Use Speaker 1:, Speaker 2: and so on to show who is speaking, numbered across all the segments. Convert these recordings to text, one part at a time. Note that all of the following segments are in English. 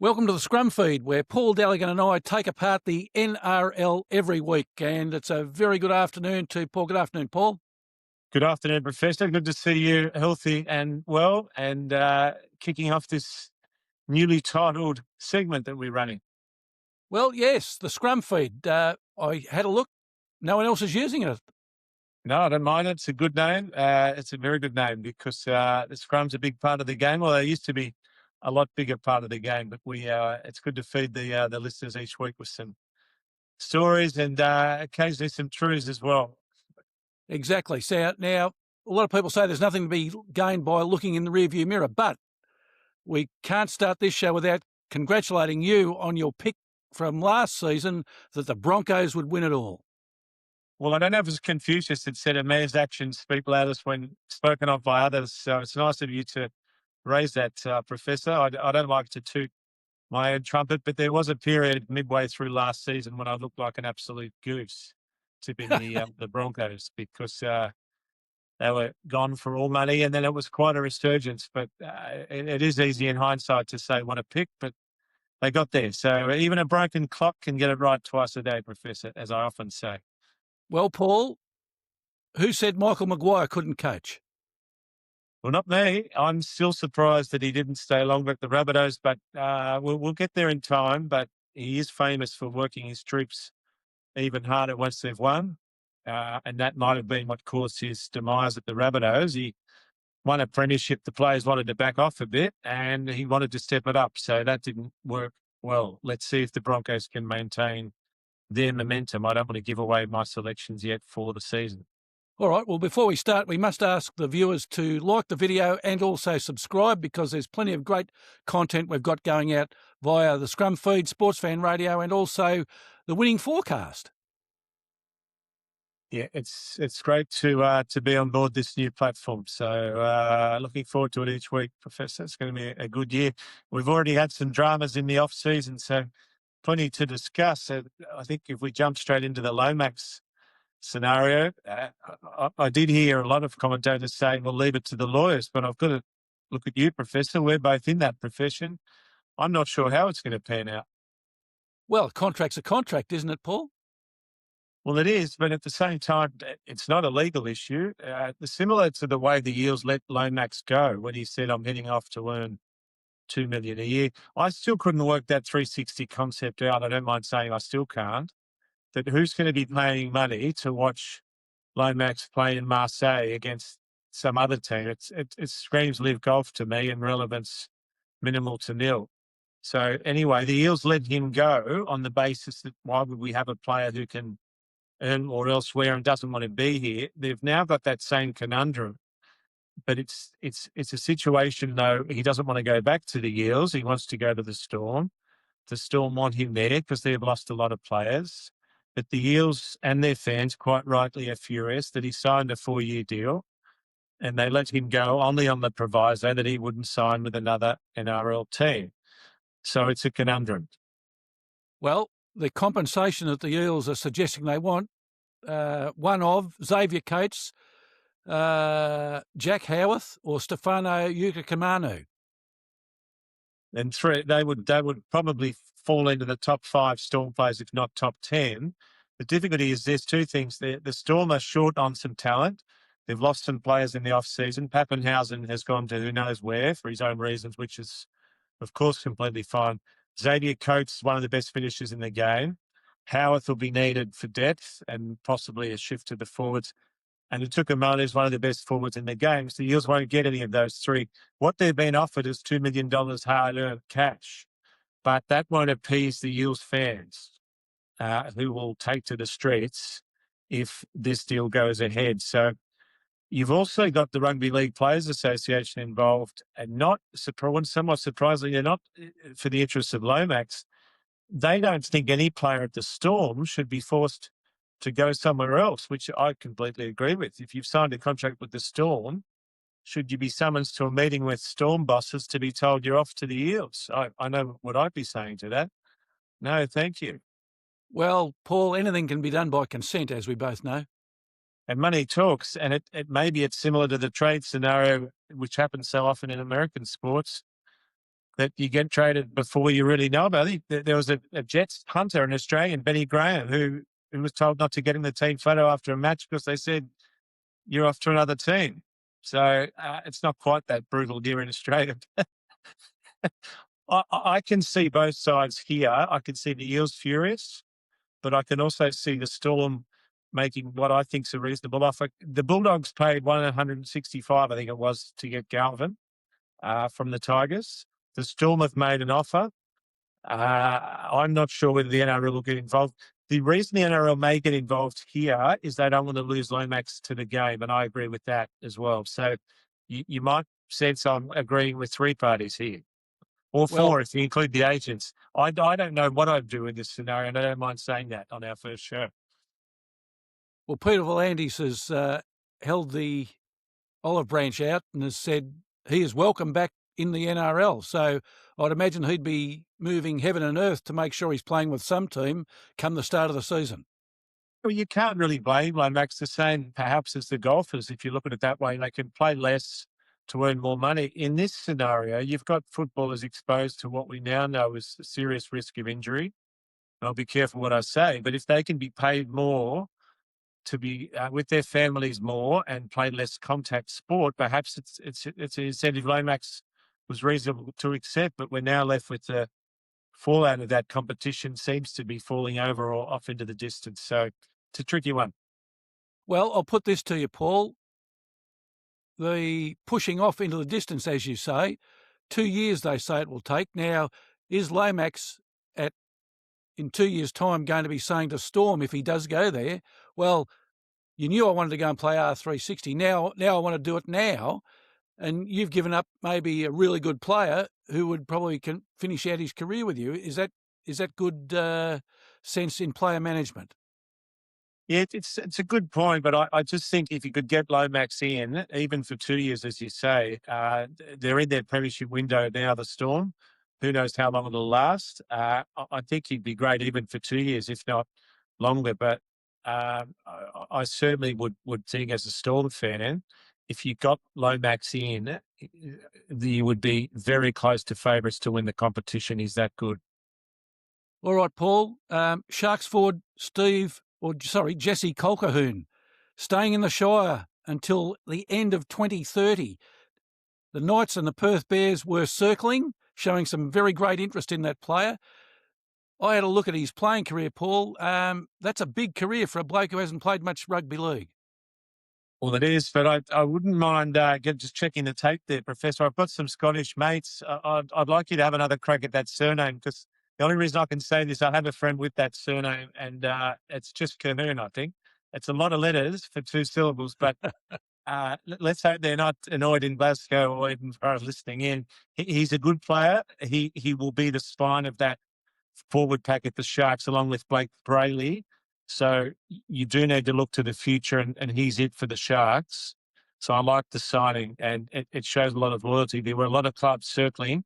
Speaker 1: Welcome to the Scrum Feed, where Paul Dalligan and I take apart the NRL every week. And it's a very good afternoon to Paul. Good afternoon, Paul.
Speaker 2: Good afternoon, Professor. Good to see you healthy and well, and kicking off this newly titled segment that we're running.
Speaker 1: Well, yes, the Scrum Feed. I had a look. No one else is using it.
Speaker 2: No, I don't mind it. It's a good name. It's a very good name because the Scrum's a big part of the game. Well, they used to be a lot bigger part of the game, but it's good to feed the listeners each week with some stories and occasionally some truths as well.
Speaker 1: Exactly. So now, a lot of people say there's nothing to be gained by looking in the rearview mirror, but we can't start this show without congratulating you on your pick from last season that the Broncos would win it all.
Speaker 2: Well, I don't know if it's Confucius that said a man's actions speak loudest when spoken of by others. So it's nice of you to raise that, Professor. I don't like to toot my own trumpet, but there was a period midway through last season when I looked like an absolute goose tipping the Broncos because they were gone for all money, and then it was quite a resurgence. But it is easy in hindsight to say what a pick, but they got there. So even a broken clock can get it right twice a day, Professor, as I often say.
Speaker 1: Well, Paul, who said Michael Maguire couldn't coach?
Speaker 2: Well, not me. I'm still surprised that he didn't stay longer at the Rabbitohs, but we'll get there in time. But he is famous for working his troops even harder once they've won. And that might have been what caused his demise at the Rabbitohs. He won a premiership. The players wanted to back off a bit and he wanted to step it up. So that didn't work well. Let's see if the Broncos can maintain their momentum. I don't want to give away my selections yet for the season.
Speaker 1: All right, well, before we start, we must ask the viewers to like the video and also subscribe because there's plenty of great content we've got going out via the Scrum Feed, Sports Fan Radio, and also the Winning Forecast.
Speaker 2: Yeah, it's great to be on board this new platform. So looking forward to it each week, Professor. It's going to be a good year. We've already had some dramas in the off season, so plenty to discuss. I think if we jump straight into the Lomax scenario, I did hear a lot of commentators saying we'll leave it to the lawyers, but I've got to look at you, Professor. We're both in that profession. I'm not sure how it's going to pan out.
Speaker 1: Well, a contract's a contract, isn't it, Paul?
Speaker 2: Well, it is, but at the same time, it's not a legal issue. Similar to the way the Eels let Lomax go when he said, I'm heading off to earn $2 million a year. I still couldn't work that 360 concept out. I don't mind saying I still can't. That who's going to be paying money to watch Lomax play in Marseille against some other team? It screams live golf to me and relevance minimal to nil. So anyway, the Eels let him go on the basis that why would we have a player who can earn or elsewhere and doesn't want to be here? They've now got that same conundrum. But it's a situation, though, he doesn't want to go back to the Eels. He wants to go to the Storm. The Storm want him there because they've lost a lot of players. But the Eels and their fans quite rightly are furious that he signed a 4-year deal and they let him go only on the proviso that he wouldn't sign with another NRL team. So it's a conundrum.
Speaker 1: Well, the compensation that the Eels are suggesting they want, one of Xavier Coates, Jack Howarth or Stefano Ukakamanu.
Speaker 2: And three, they would probably fall into the top 5 Storm players, if not top 10. The difficulty is there's two things. The Storm are short on some talent. They've lost some players in the off-season. Pappenhausen has gone to who knows where for his own reasons, which is, of course, completely fine. Xavier Coates is one of the best finishers in the game. Howarth will be needed for depth and possibly a shift to the forwards. And Utukamanu is one of the best forwards in the game. So the Eels won't get any of those three. What they've been offered is $2 million hard-earned cash. But that won't appease the Eels fans who will take to the streets if this deal goes ahead. So you've also got the Rugby League Players Association involved, and somewhat surprisingly, not for the interests of Lomax. They don't think any player at the Storm should be forced to go somewhere else, which I completely agree with. If you've signed a contract with the Storm, should you be summoned to a meeting with Storm bosses to be told you're off to the Eels? I know what I'd be saying to that. No, thank you.
Speaker 1: Well, Paul, anything can be done by consent, as we both know.
Speaker 2: And money talks, and maybe it's similar to the trade scenario, which happens so often in American sports. that you get traded before you really know about it. There was a Jets punter, an Australian, Benny Graham, who was told not to get in the team photo after a match because they said, you're off to another team. So it's not quite that brutal here in Australia. I can see both sides here. I can see the Eels furious, but I can also see the Storm making what I think is a reasonable offer. The Bulldogs paid $165, I think it was, to get Galvin from the Tigers. The Storm have made an offer. I'm not sure whether the NRL will get involved. The reason the NRL may get involved here is they don't want to lose Lomax to the game, and I agree with that as well. So you might sense I'm agreeing with three parties here, or four
Speaker 1: Well,
Speaker 2: if you include the agents. I don't know what I'd do in this scenario, and I don't mind saying that on our first show.
Speaker 1: well, Peter Volandis has held the olive branch out and has said he is welcome back in the NRL. So I'd imagine he'd be moving heaven and earth to make sure he's playing with some team come the start of the season.
Speaker 2: Well, you can't really blame Lomax. The same perhaps as the golfers. If you look at it that way, they can play less to earn more money. In this scenario, you've got footballers exposed to what we now know is a serious risk of injury. I'll be careful what I say, but if they can be paid more to be with their families more and play less contact sport, perhaps it's an incentive Lomax was reasonable to accept, but we're now left with the fallout of that competition seems to be falling over or off into the distance. So it's a tricky one.
Speaker 1: Well, I'll put this to you, Paul. The pushing off into the distance, as you say, 2 years they say it will take. Now, is Lomax in 2 years' time going to be saying to Storm, if he does go there, well, you knew I wanted to go and play R360. Now I want to do it now, and you've given up maybe a really good player who would probably finish out his career with you. Is that good sense in player management?
Speaker 2: Yeah, it's a good point, but I just think if you could get Lomax in, even for 2 years, as you say, they're in their premiership window now, the Storm. Who knows how long it'll last? I think he'd be great even for 2 years, if not longer. But I certainly would think as a Storm fan, if you got Lomax in, you would be very close to favourites to win the competition. He's that good.
Speaker 1: All right, Paul. Sharks forward Jesse Colquhoun, staying in the Shire until the end of 2030. The Knights and the Perth Bears were circling, showing some very great interest in that player. I had a look at his playing career, Paul. That's a big career for a bloke who hasn't played much rugby league.
Speaker 2: Well, it is, but I wouldn't mind just checking the tape there, Professor. I've got some Scottish mates. I'd like you to have another crack at that surname, because the only reason I can say this, I have a friend with that surname, and it's just Colquhoun, I think. It's a lot of letters for 2 syllables, but let's hope they're not annoyed in Glasgow or even for listening in. He's a good player. He will be the spine of that forward pack at the Sharks, along with Blake Brayley. So you do need to look to the future, and he's it for the Sharks. So I like the signing, and it shows a lot of loyalty. There were a lot of clubs circling,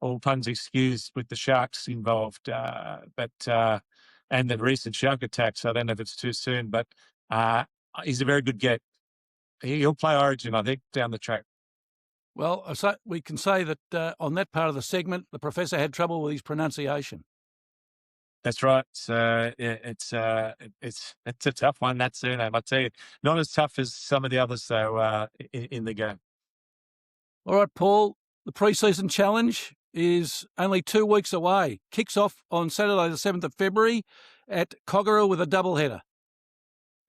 Speaker 2: all puns excused, with the Sharks involved, and the recent shark attacks. I don't know if it's too soon, but he's a very good get. He'll play Origin, I think, down the track.
Speaker 1: Well, so we can say that on that part of the segment, the professor had trouble with his pronunciation.
Speaker 2: That's right. So it's a tough one, that surname. I tell you, not as tough as some of the others though in the game.
Speaker 1: All right, Paul. The pre-season challenge is only 2 weeks away. Kicks off on Saturday, the 7th of February at Coggera with a doubleheader.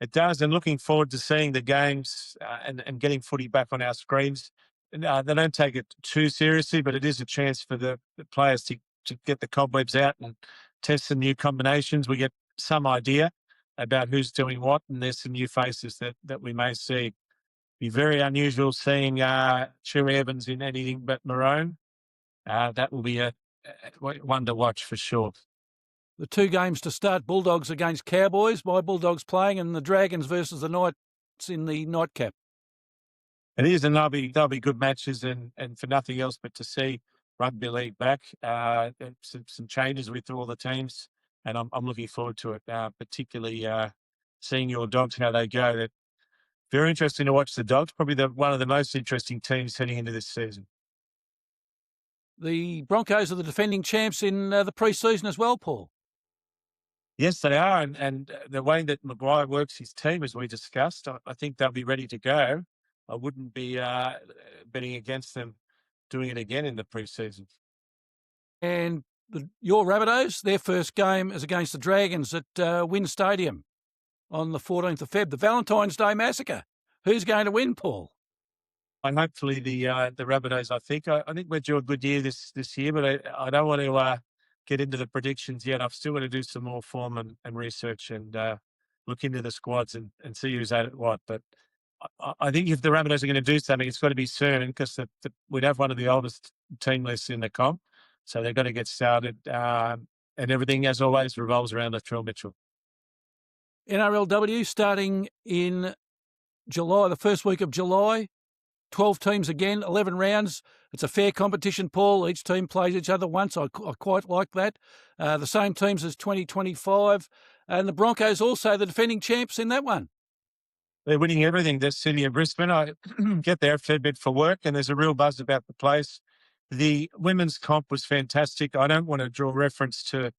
Speaker 2: It does, and looking forward to seeing the games and getting footy back on our screens. They don't take it too seriously, but it is a chance for the players to get the cobwebs out and test some new combinations. We get some idea about who's doing what, and there's some new faces that we may see. Be very unusual seeing Chewy Evans in anything but maroon. That will be a one to watch for sure.
Speaker 1: The 2 games to start: Bulldogs against Cowboys, my Bulldogs playing, and the Dragons versus the Knights in the nightcap.
Speaker 2: It is, and they'll be good matches, and for nothing else but to see rugby league back. Some changes with all the teams, and I'm looking forward to it. Particularly seeing your Dogs, how they go. They're very interesting to watch the Dogs. Probably one of the most interesting teams heading into this season.
Speaker 1: the Broncos are the defending champs in the pre-season as well, Paul.
Speaker 2: Yes, they are. And the way that Maguire works his team, as we discussed, I think they'll be ready to go. I wouldn't be betting against them doing it again in the pre-season.
Speaker 1: And your Rabbitohs, their first game is against the Dragons at Wynn Stadium on the 14th of Feb, the Valentine's Day Massacre. Who's going to win, Paul?
Speaker 2: And hopefully the Rabbitohs. I think we're due a good year this year, but I don't want to get into the predictions yet. I've still got to do some more form and research and look into the squads and see who's at what. But I think if the Rabbitohs are going to do something, it's got to be soon because we'd have one of the oldest team lists in the comp, so they've got to get started. And everything, as always, revolves around Latrell Mitchell.
Speaker 1: NRLW starting in July, the first week of July. 12 teams again, 11 rounds. It's a fair competition, Paul. Each team plays each other once. I quite like that. The same teams as 2025. And the Broncos also the defending champs in that one.
Speaker 2: They're winning everything. The city of Brisbane. I get there a fair bit for work, and there's a real buzz about the place. The women's comp was fantastic. I don't want to draw reference to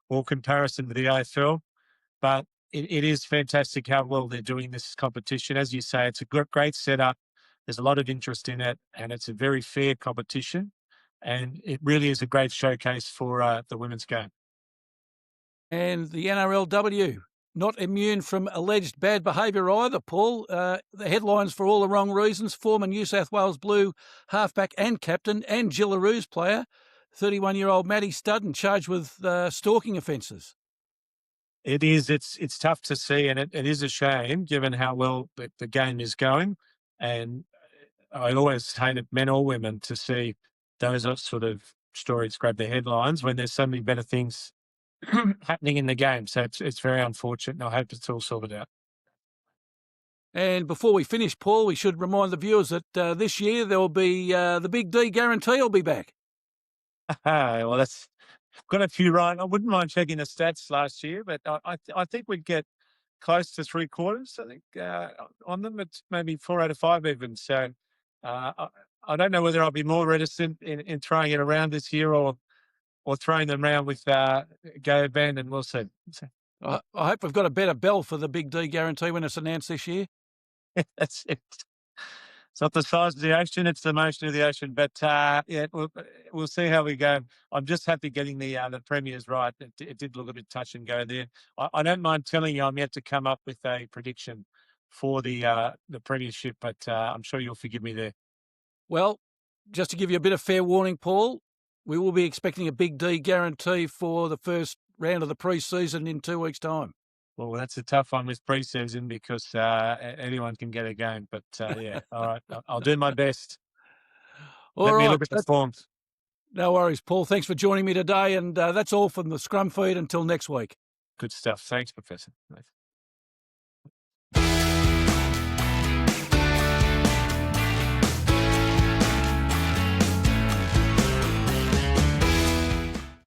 Speaker 2: or comparison to the AFL, but it is fantastic how well they're doing this competition. As you say, it's a great setup. There's a lot of interest in it, and it's a very fair competition, and it really is a great showcase for the women's game.
Speaker 1: And the NRLW, not immune from alleged bad behaviour either, Paul. The headlines for all the wrong reasons. Former New South Wales Blue halfback and captain and Gillaroos player, 31-year-old Maddie Studden, charged with stalking offences.
Speaker 2: It is. It's tough to see, and it is a shame given how well the game is going. And I always hate it, men or women, to see those sort of stories grab the headlines when there's so many better things happening in the game. So it's very unfortunate, and I hope it's all sorted out.
Speaker 1: And before we finish, Paul, we should remind the viewers that this year there will be the Big D guarantee will be back.
Speaker 2: Well, that's got a few right. I wouldn't mind checking the stats last year, but I think we'd get close to 3/4. I think on them it's maybe 4 out of 5 even. So I don't know whether I'll be more reticent in throwing it around this year or throwing them around with Go Ben, and we'll see.
Speaker 1: I hope we've got a better bell for the Big D guarantee when it's announced this year.
Speaker 2: That's it. It's not the size of the ocean; it's the motion of the ocean. But yeah, we'll see how we go. I'm just happy getting the premiers right. It did look a bit touch and go there. I don't mind telling you, I'm yet to come up with a prediction for the premiership, but I'm sure you'll forgive me there.
Speaker 1: Well, just to give you a bit of fair warning, Paul, we will be expecting a Big D guarantee for the first round of the pre-season in 2 weeks' time.
Speaker 2: Well, that's a tough one with pre-season because anyone can get a game. But yeah, all right, I'll do my best. Let me look at the forms.
Speaker 1: No worries, Paul. Thanks for joining me today. And that's all from the Scrum Feed until next week.
Speaker 2: Good stuff. Thanks, Professor.